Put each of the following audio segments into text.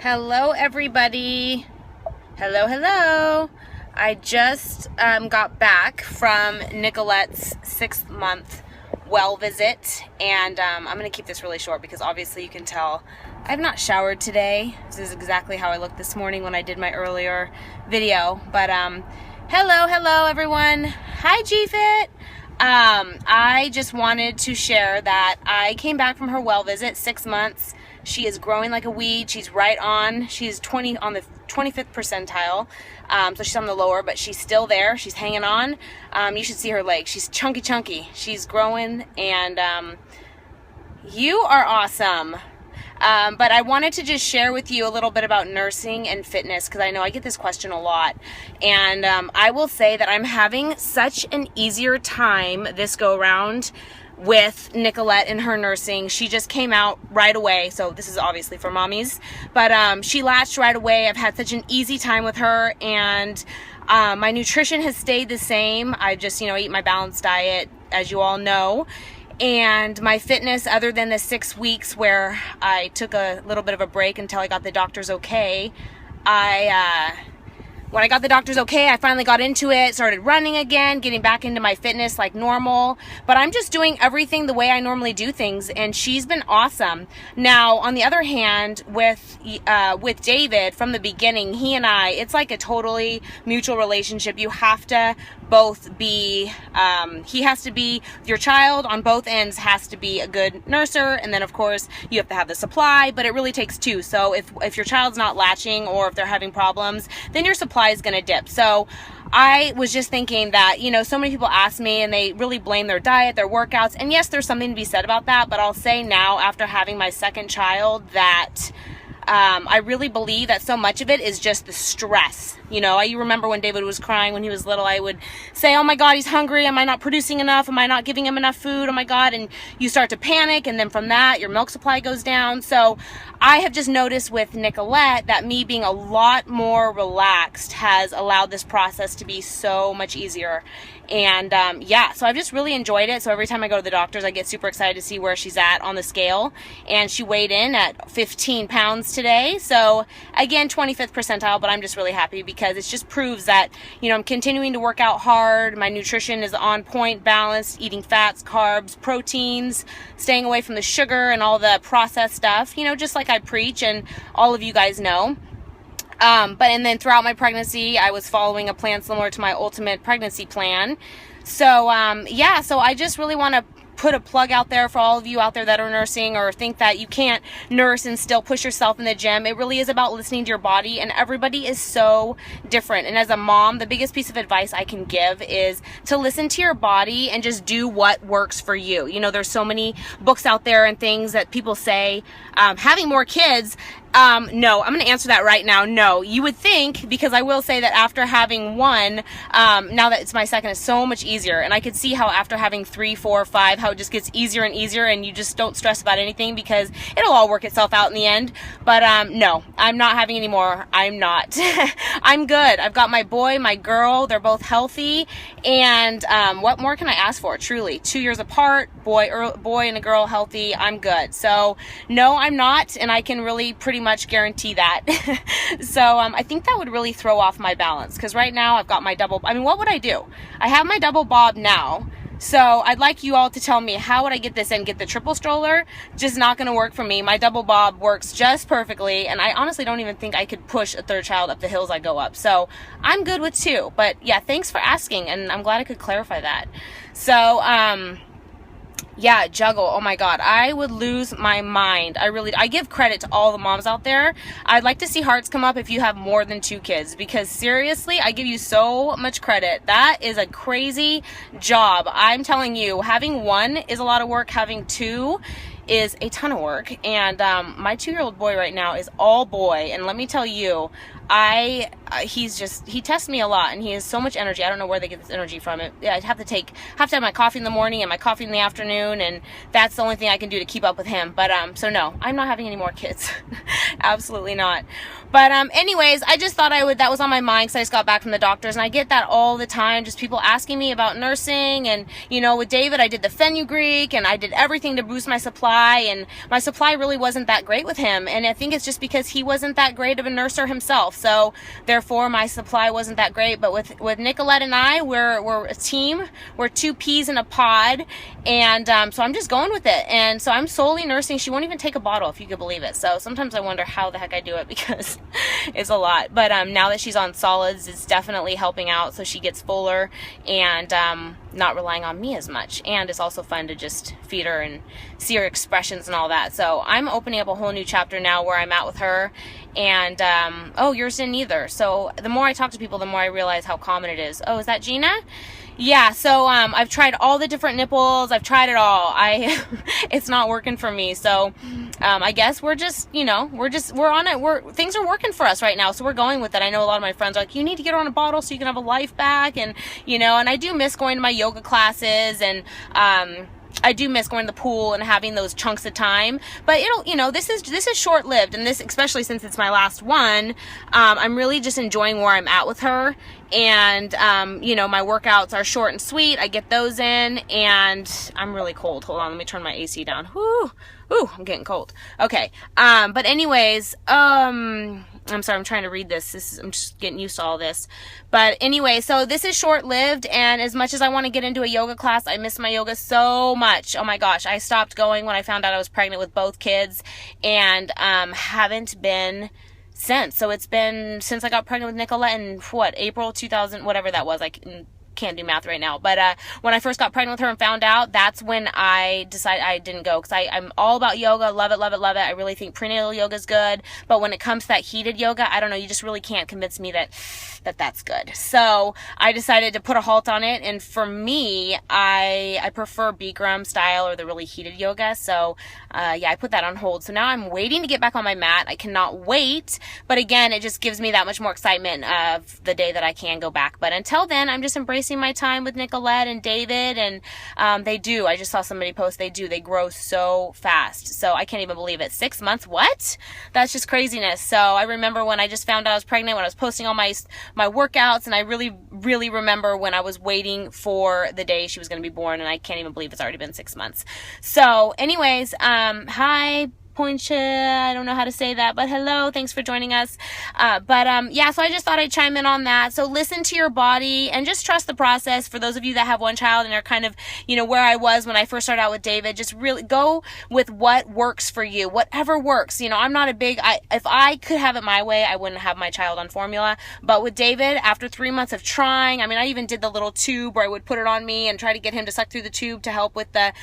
Hello, everybody. Hello. I just got back from Nicolette's 6-month well visit, and I'm going to keep this really short because obviously you can tell I have not showered today. This is exactly how I looked this morning when I did my earlier video. But hello, everyone. Hi, GFit. I just wanted to share that I came back from her well visit, 6 months. She is growing like a weed. She's right on. She's on the 25th percentile. So she's on the lower, but she's still there. She's hanging on. You should see her legs. She's chunky. She's growing, and you are awesome. But I wanted to just share with you a little bit about nursing and fitness because I know I get this question a lot. And I will say that I'm having such an easier time this go around with Nicolette and her nursing. She just came out right away, so this is obviously for mommies, but she latched right away. I've had such an easy time with her, and my nutrition has stayed the same. I just, eat my balanced diet, as you all know. And my fitness, other than the 6 weeks where I took a little bit of a break until I got the doctor's okay, when I got the doctor's okay, I finally got into it, started running again, getting back into my fitness like normal. But I'm just doing everything the way I normally do things, and she's been awesome. Now, on the other hand, with David, from the beginning, he and I, it's like a totally mutual relationship. You have to both be, he has to be, your child on both ends has to be a good nurser, and then of course you have to have the supply, but it really takes two. So if your child's not latching or if they're having problems, then your supply is going to dip. So I was just thinking that, so many people ask me and they really blame their diet, their workouts, and yes, there's something to be said about that, but I'll say now, after having my second child, that I really believe that so much of it is just the stress. You remember when David was crying when he was little, I would say, oh my God, he's hungry. Am I not producing enough? Am I not giving him enough food? Oh my God. And you start to panic. And then from that, your milk supply goes down. So I have just noticed with Nicolette that me being a lot more relaxed has allowed this process to be so much easier. And so I've just really enjoyed it. So every time I go to the doctors, I get super excited to see where she's at on the scale. And she weighed in at 15 pounds today. So again, 25th percentile, but I'm just really happy because it just proves that, I'm continuing to work out hard. My nutrition is on point, balanced, eating fats, carbs, proteins, staying away from the sugar and all the processed stuff, just like I preach and all of you guys know. And then throughout my pregnancy, I was following a plan similar to my ultimate pregnancy plan. So I just really want to put a plug out there for all of you out there that are nursing or think that you can't nurse and still push yourself in the gym. It really is about listening to your body, and everybody is so different. And as a mom, the biggest piece of advice I can give is to listen to your body and just do what works for you. There's so many books out there and things that people say, having more kids. No, I'm going to answer that right now. No, you would think, because I will say that after having one, now that it's my second, it's so much easier. And I could see how after having 3, 4, 5, how it just gets easier and easier, and you just don't stress about anything because it'll all work itself out in the end. But no, I'm not having any more. I'm not. I'm good. I've got my boy, my girl. They're both healthy. And what more can I ask for? Truly, 2 years apart, boy and a girl healthy. I'm good. So no, I'm not. And I can really pretty much guarantee that. So I think that would really throw off my balance, because right now I've got my what would I do? I have my double bob now. So I'd like you all to tell me, how would I get this in? Get the triple stroller? Just not going to work for me. My double bob works just perfectly, and I honestly don't even think I could push a third child up the hills I go up. So I'm good with 2. But yeah, thanks for asking, and I'm glad I could clarify that. So juggle. Oh my God, I would lose my mind. I give credit to all the moms out there. I'd like to see hearts come up if you have more than 2 kids, because seriously, I give you so much credit. That is a crazy job. I'm telling you, having 1 is a lot of work. Having 2 is a ton of work. And my 2-year-old boy right now is all boy, and let me tell you, he tests me a lot, and he has so much energy. I don't know where they get this energy from. I have to have my coffee in the morning and my coffee in the afternoon, and that's the only thing I can do to keep up with him. But so no, I'm not having any more kids. Absolutely not. But anyways, I just thought that was on my mind because I just got back from the doctors, and I get that all the time, just people asking me about nursing. And with David, I did the fenugreek, and I did everything to boost my supply, and my supply really wasn't that great with him. And I think it's just because he wasn't that great of a nurser himself, so therefore my supply wasn't that great. But with Nicolette and I, we're a team. We're two peas in a pod, and so I'm just going with it. And so I'm solely nursing. She won't even take a bottle, if you could believe it. So sometimes I wonder how the heck I do it, because it's a lot. But now that she's on solids, it's definitely helping out, so she gets fuller and not relying on me as much. And it's also fun to just feed her and see her expressions and all that. So I'm opening up a whole new chapter now where I'm at with her. And yours didn't either. So the more I talk to people, the more I realize how common it is. Oh, is that Gina? Yeah, so I've tried all the different nipples. I've tried it all. It's not working for me. So I guess we're just, we're on it. Things are working for us right now, so we're going with it. I know a lot of my friends are like, you need to get her on a bottle so you can have a life back. And, and I do miss going to my yoga classes, and I do miss going to the pool and having those chunks of time, but this is short-lived, and this, especially since it's my last one, I'm really just enjoying where I'm at with her. And my workouts are short and sweet. I get those in, and I'm really cold. Hold on, let me turn my AC down. Ooh, I'm getting cold. Okay. But anyways, I'm sorry, I'm trying to read this. I'm just getting used to all this. But anyway, so this is short-lived, and as much as I want to get into a yoga class, I miss my yoga so much. Oh my gosh, I stopped going when I found out I was pregnant with both kids, and haven't been since. So it's been since I got pregnant with Nicolette in April 2000, whatever that was. Can't do math right now, but when I first got pregnant with her and found out, that's when I decided I didn't go, because I'm all about yoga. Love it, love it, love it. I really think prenatal yoga is good, but when it comes to that heated yoga, I don't know, you just really can't convince me that's good. So I decided to put a halt on it, and for me, I prefer Bikram style, or the really heated yoga. So I put that on hold. So now I'm waiting to get back on my mat. I cannot wait, but again, it just gives me that much more excitement of the day that I can go back. But until then, I'm just embracing my time with Nicolette and David, and I just saw somebody post, they grow so fast. So I can't even believe it. 6 months, what? That's just craziness. So I remember when I just found out I was pregnant, when I was posting all my workouts, and I really, really remember when I was waiting for the day she was going to be born, and I can't even believe it's already been 6 months. So anyways, hi, Poincha, I don't know how to say that, but hello, thanks for joining us. So I just thought I'd chime in on that. So listen to your body and just trust the process. For those of you that have one child and are kind of, where I was when I first started out with David, just really go with what works for you, whatever works. I'm not if I could have it my way, I wouldn't have my child on formula. But with David, after 3 months of trying, I even did the little tube where I would put it on me and try to get him to suck through the tube to help with the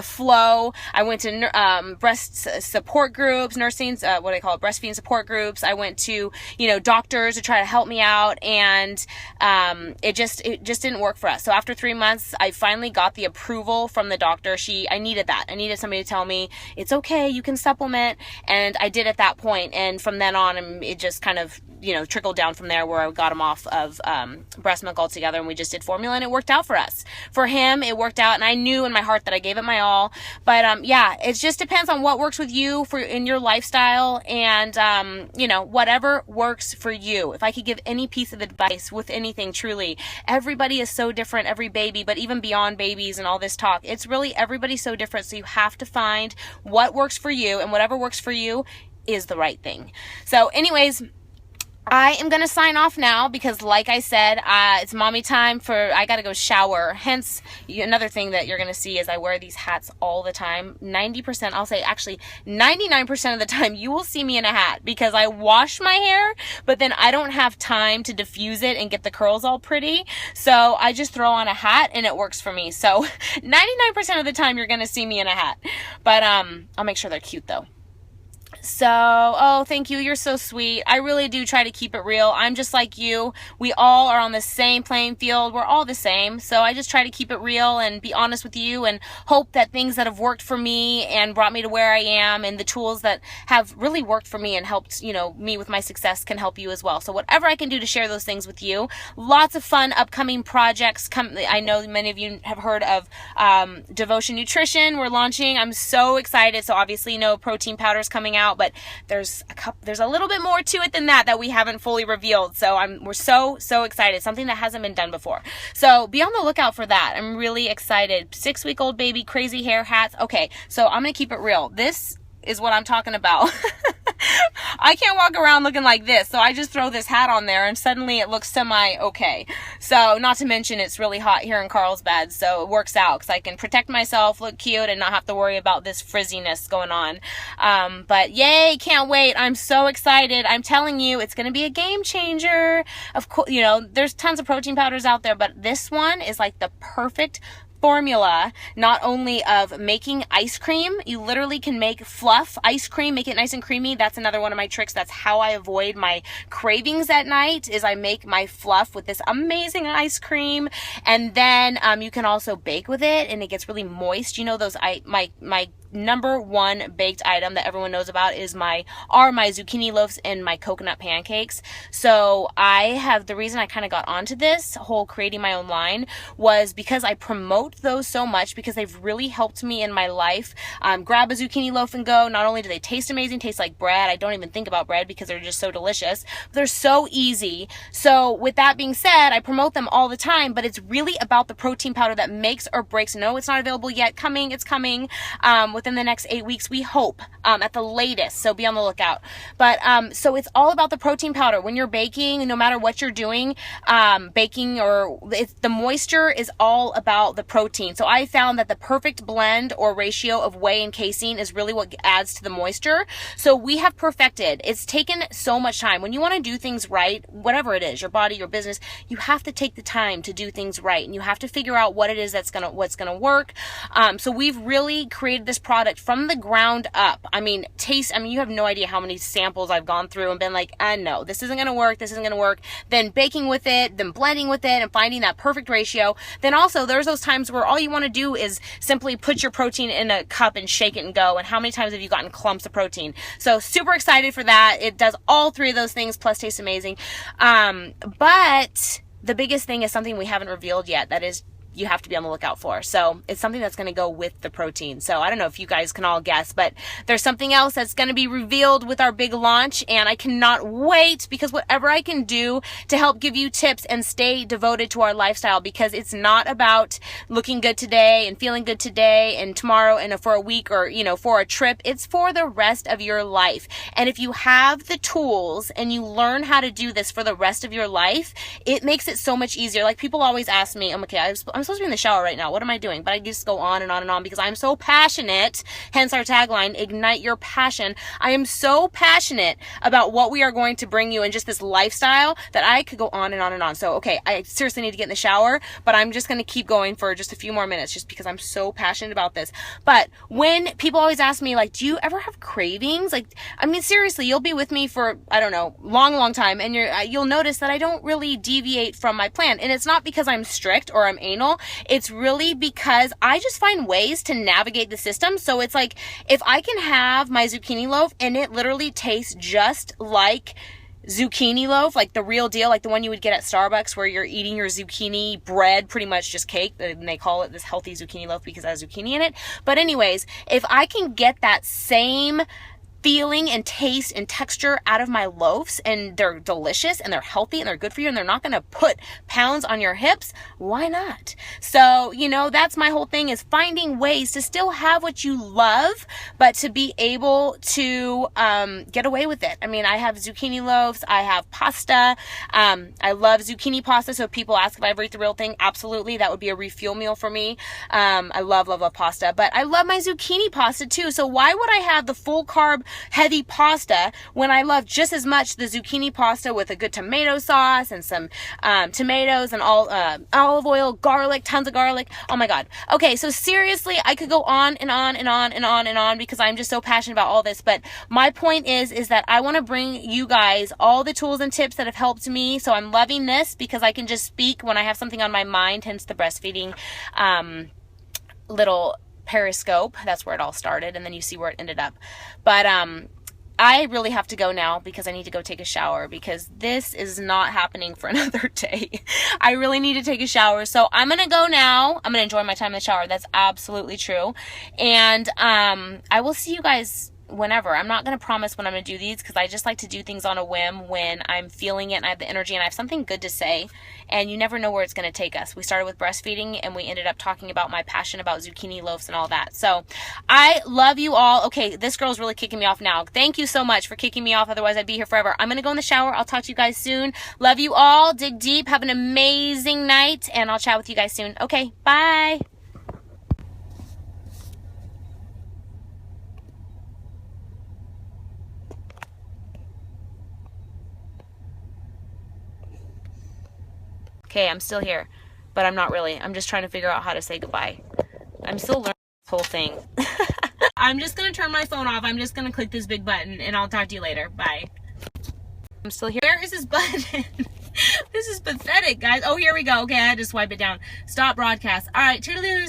flow. I went to breast support groups, breastfeeding support groups. I went to, doctors to try to help me out, and it just didn't work for us. So after 3 months, I finally got the approval from the doctor. I needed that. I needed somebody to tell me, it's okay, you can supplement, and I did at that point. And from then on, it just kind of, trickled down from there, where I got him off of breast milk altogether, and we just did formula, and it worked out for us. For him, it worked out, and I knew in my heart that I gave it my all. But it just depends on what works with you in your lifestyle, and whatever works for you. If I could give any piece of advice with anything, truly, everybody is so different, every baby, but even beyond babies and all this talk, it's really everybody's so different. So you have to find what works for you, and whatever works for you is the right thing. So anyways, I am going to sign off now, because like I said, it's mommy time. I got to go shower. Hence, another thing that you're going to see is I wear these hats all the time. 90%, I'll say actually 99% of the time, you will see me in a hat, because I wash my hair, but then I don't have time to diffuse it and get the curls all pretty. So I just throw on a hat, and it works for me. So 99% of the time, you're going to see me in a hat. But I'll make sure they're cute though. So, oh, thank you. You're so sweet. I really do try to keep it real. I'm just like you. We all are on the same playing field. We're all the same. So I just try to keep it real and be honest with you and hope that things that have worked for me and brought me to where I am and the tools that have really worked for me and helped, me with my success can help you as well. So whatever I can do to share those things with you. Lots of fun upcoming projects. I know many of you have heard of Devotion Nutrition. We're launching. I'm so excited. So obviously no protein powders coming out, but there's a little bit more to it than that we haven't fully revealed. So we're so excited. Something that hasn't been done before. So be on the lookout for that. I'm really excited. 6-week-old baby, crazy hair, hats. Okay, so I'm going to keep it real. This is what I'm talking about. I can't walk around looking like this, so I just throw this hat on there and suddenly it looks semi-okay. So, not to mention it's really hot here in Carlsbad, so it works out because I can protect myself, look cute, and not have to worry about this frizziness going on. But yay, can't wait. I'm so excited. I'm telling you, it's going to be a game changer. Of course, there's tons of protein powders out there, but this one is like the perfect formula, not only of making ice cream. You literally can make fluff ice cream, make it nice and creamy. That's another one of my tricks. That's how I avoid my cravings at night, is I make my fluff with this amazing ice cream. And then you can also bake with it and it gets really moist. My number one baked item that everyone knows about are my zucchini loaves and my coconut pancakes. So the reason I kind of got onto this whole creating my own line was because I promote those so much, because they've really helped me in my life. Grab a zucchini loaf and go. Not only do they taste amazing, taste like bread. I don't even think about bread because they're just so delicious. They're so easy. So with that being said, I promote them all the time, but it's really about the protein powder that makes or breaks. No, it's not available yet. It's coming. Within the next 8 weeks, we hope, at the latest. So be on the lookout. But so it's all about the protein powder. When you're baking, no matter what you're doing, the moisture is all about the protein. So I found that the perfect blend or ratio of whey and casein is really what adds to the moisture. So we have perfected. It's taken so much time. When you want to do things right, whatever it is, your body, your business, you have to take the time to do things right, and you have to figure out what it is what's gonna work. So we've really created this product from the ground up. You have no idea how many samples I've gone through and been like, no, this isn't going to work. Then baking with it, then blending with it and finding that perfect ratio. Then also there's those times where all you want to do is simply put your protein in a cup and shake it and go. And how many times have you gotten clumps of protein? So super excited for that. It does all three of those things, plus tastes amazing. But the biggest thing is something we haven't revealed yet. That is, you have to be on the lookout for. So it's something that's going to go with the protein. So I don't know if you guys can all guess, but there's something else that's going to be revealed with our big launch, and I cannot wait, because whatever I can do to help give you tips and stay devoted to our lifestyle, because it's not about looking good today and feeling good today and tomorrow and for a week or, for a trip. It's for the rest of your life. And if you have the tools and you learn how to do this for the rest of your life, it makes it so much easier. Like, people always ask me, I'm supposed to be in the shower right now. What am I doing? But I just go on and on and on because I'm so passionate. Hence our tagline, ignite your passion. I am so passionate about what we are going to bring you in just this lifestyle that I could go on and on and on. So, okay, I seriously need to get in the shower, but I'm just going to keep going for just a few more minutes just because I'm so passionate about this. But when people always ask me, like, do you ever have cravings? Seriously, you'll be with me for, I don't know, long time, and you'll notice that I don't really deviate from my plan. And it's not because I'm strict or I'm anal. It's really because I just find ways to navigate the system. So it's like, if I can have my zucchini loaf and it literally tastes just like zucchini loaf, like the real deal, like the one you would get at Starbucks where you're eating your zucchini bread, pretty much just cake, and they call it this healthy zucchini loaf because it has zucchini in it. But anyways, if I can get that same feeling and taste and texture out of my loaves, and they're delicious and they're healthy and they're good for you and they're not going to put pounds on your hips, why not? So, that's my whole thing, is finding ways to still have what you love, but to be able to get away with it. I have zucchini loaves, I have pasta. I love zucchini pasta, so if people ask if I ever eat the real thing, absolutely, that would be a refuel meal for me. I love pasta, but I love my zucchini pasta too. So why would I have the full carb heavy pasta when I love just as much the zucchini pasta with a good tomato sauce and some tomatoes and all olive oil, garlic, tons of garlic. Oh my God. Okay, so seriously, I could go on and on and on and on and on because I'm just so passionate about all this. But my point is that I want to bring you guys all the tools and tips that have helped me. So I'm loving this because I can just speak when I have something on my mind, hence the breastfeeding little periscope. That's where it all started, and then you see where it ended up. But I really have to go now because I need to go take a shower because this is not happening for another day. I really need to take a shower. So I'm going to go now. I'm going to enjoy my time in the shower. That's absolutely true. And I will see you guys whenever. I'm not going to promise when I'm going to do these because I just like to do things on a whim when I'm feeling it and I have the energy and I have something good to say, and you never know where it's going to take us. We started with breastfeeding and we ended up talking about my passion about zucchini loaves and all that. So I love you all. Okay, this girl's really kicking me off now. Thank you so much for kicking me off. Otherwise I'd be here forever. I'm going to go in the shower. I'll talk to you guys soon. Love you all. Dig deep. Have an amazing night and I'll chat with you guys soon. Okay, bye. Okay, I'm still here, but I'm not really. I'm just trying to figure out how to say goodbye. I'm still learning this whole thing. I'm just going to turn my phone off. I'm just going to click this big button, and I'll talk to you later. Bye. I'm still here. Where is this button? This is pathetic, guys. Oh, here we go. Okay, I had to swipe it down. Stop broadcast. All right, toodaloo.